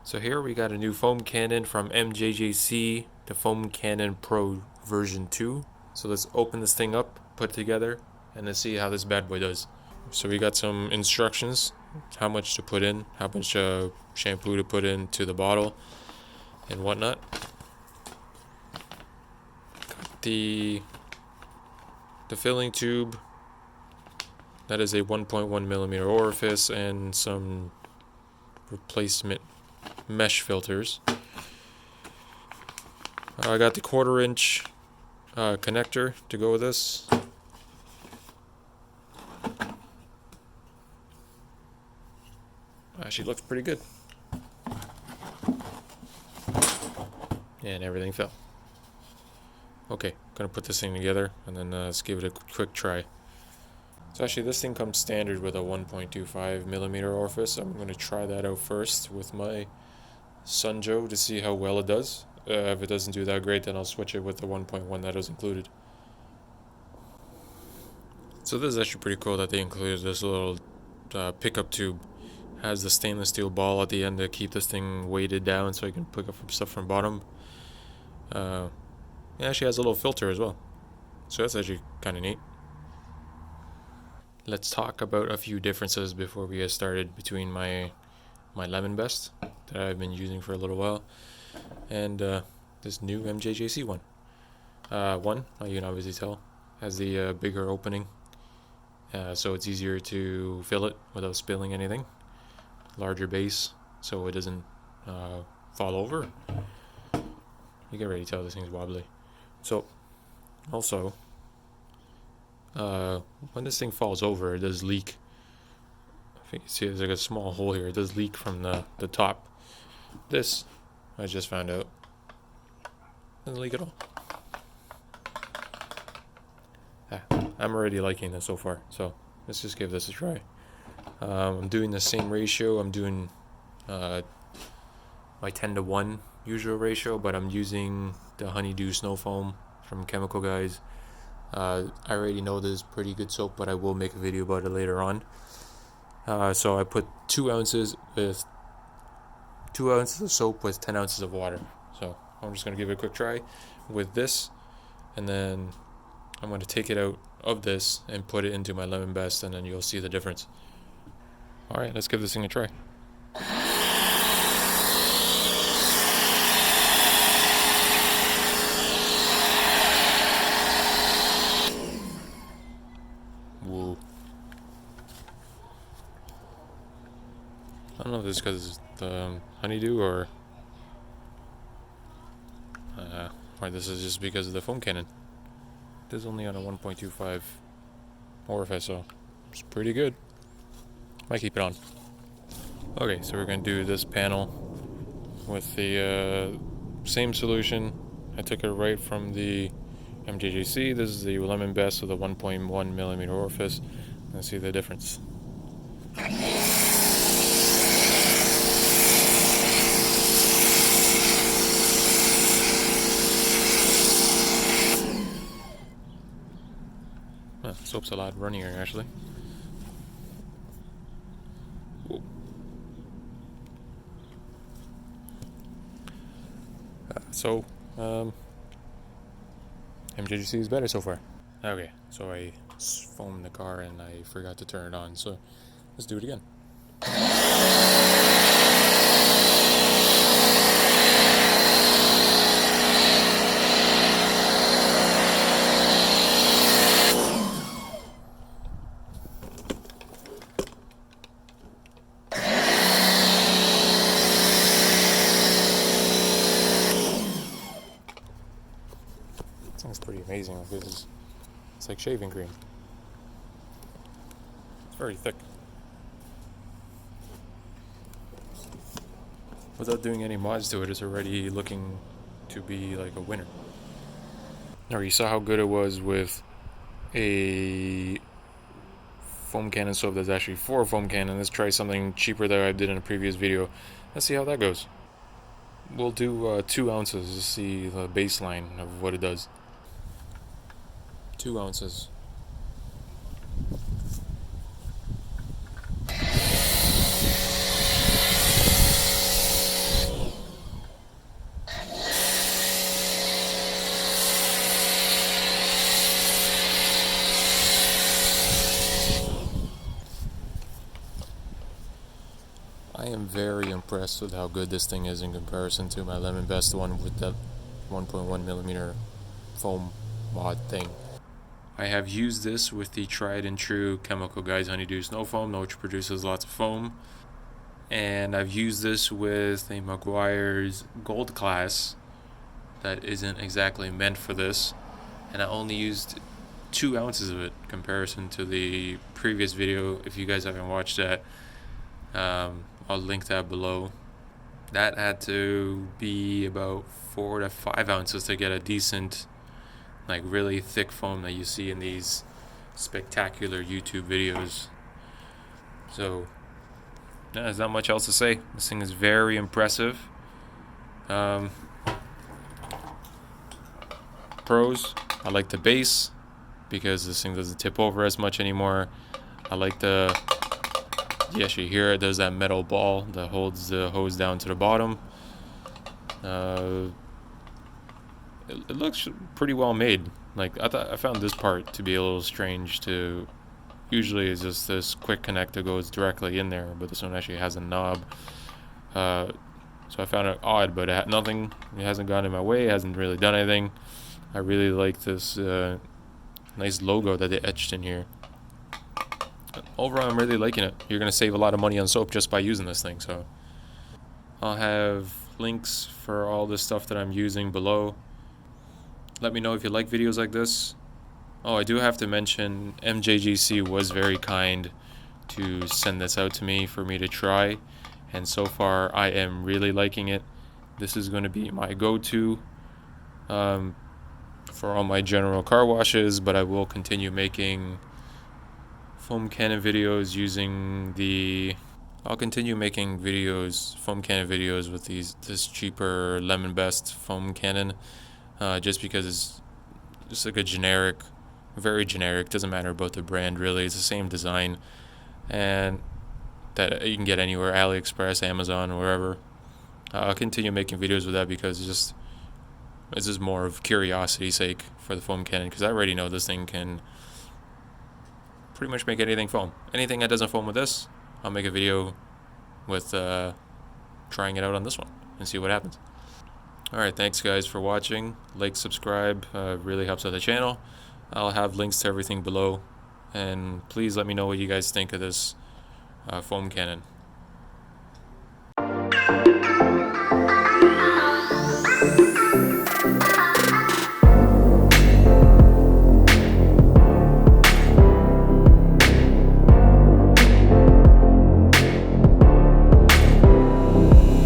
So here we got a new foam cannon from MJJC, the Foam Cannon Pro version 2. So let's open this thing up, put it together, and let's see how this bad boy does. So we got some instructions, how much to put in, how much shampoo to put into the bottle, and whatnot. Got the filling tube, that is a 1.1 millimeter orifice, and some replacement mesh filters. I got the 1/4 inch connector to go with this. Actually looks pretty good. And everything fell. Okay, gonna put this thing together and then let's give it a quick try. So actually this thing comes standard with a 1.25 millimeter orifice. I'm gonna try that out first with my Sun Joe to see how well it does. If it doesn't do that great, then I'll switch it with the 1.1 that was included. So this is actually pretty cool that they included this little pickup tube. Has the stainless steel ball at the end to keep this thing weighted down so you can pick up stuff from bottom. It actually has a little filter as well, so that's actually kind of neat. Let's talk about a few differences before we get started between my Lemon Best that I've been using for a little while and this new MJJC one. One, you can obviously tell, has the bigger opening, so it's easier to fill it without spilling anything. Larger base, so it doesn't fall over. You can already tell this thing's wobbly. So, also, when this thing falls over, it does leak. I think you see there's like a small hole here. It does leak from the top. This, I just found out, doesn't leak at all. I'm already liking this so far, so let's just give this a try. I'm doing the same ratio. I'm doing my 10:1 usual ratio, but I'm using the Honeydew Snow Foam from Chemical Guys. I already know this is pretty good soap, but I will make a video about it later on. So I put 2 ounces of soap with 10 ounces of water. So I'm just going to give it a quick try with this, and then I'm going to take it out of this and put it into my Lemon Best, and then you'll see the difference. Alright, let's give this thing a try. Whoa. I don't know if this is because it's the honeydew or this is just because of the foam cannon. This is only on a 1.25 orifice, so it's pretty good. Might keep it on. Okay, so we're going to do this panel with the same solution. I took it right from the MJJC. This is the Lemon Best with a 1.1 millimeter orifice. Let's see the difference. Soap's a lot runnier actually. So, MJJC is better so far. Okay, so I foamed the car and I forgot to turn it on, so let's do it again. It's pretty amazing. Like it's like shaving cream. It's very thick. Without doing any mods to it, it's already looking to be like a winner. Now you saw how good it was with a foam cannon soap that's actually for a foam cannon. Let's try something cheaper that I did in a previous video. Let's see how that goes. We'll do 2 ounces to see the baseline of what it does. 2 ounces. I am very impressed with how good this thing is in comparison to my Lemon Best one with that 1.1 millimeter foam mod thing. I have used this with the tried and true Chemical Guys Honeydew Snow Foam, which produces lots of foam. And I've used this with a Meguiars Gold Class that isn't exactly meant for this. And I only used 2 ounces of it in comparison to the previous video. If you guys haven't watched that, I'll link that below. That had to be about 4 to 5 ounces to get a decent, like really thick foam that you see in these spectacular YouTube videos. So yeah, there's not much else to say. This thing is very impressive. Pros, I like the base because this thing doesn't tip over as much anymore. I like the, you actually hear it, there's that metal ball that holds the hose down to the bottom. It looks pretty well made. Like I found this part to be a little strange to, usually it's just this quick connect that goes directly in there, but this one actually has a knob. So I found it odd, but it hasn't gone in my way, it hasn't really done anything. I really like this nice logo that they etched in here. Overall, I'm really liking it. You're going to save a lot of money on soap just by using this thing. So I'll have links for all the stuff that I'm using below. Let me know if you like videos like this. Oh, I do have to mention MJJC was very kind to send this out to me for me to try. And so far, I am really liking it. This is going to be my go-to for all my general car washes, but I will continue making foam cannon videos using the... I'll continue making foam cannon videos with this cheaper Lemon Best foam cannon, just because it's just like a generic, very generic, doesn't matter about the brand really, it's the same design, and that you can get anywhere, AliExpress, Amazon, or wherever. I'll continue making videos with that because it's just more of curiosity's sake for the foam cannon, because I already know this thing can pretty much make anything foam. Anything that doesn't foam with this, I'll make a video with trying it out on this one and see what happens. Alright, thanks guys for watching. Like, subscribe, really helps out the channel. I'll have links to everything below, and please let me know what you guys think of this foam cannon.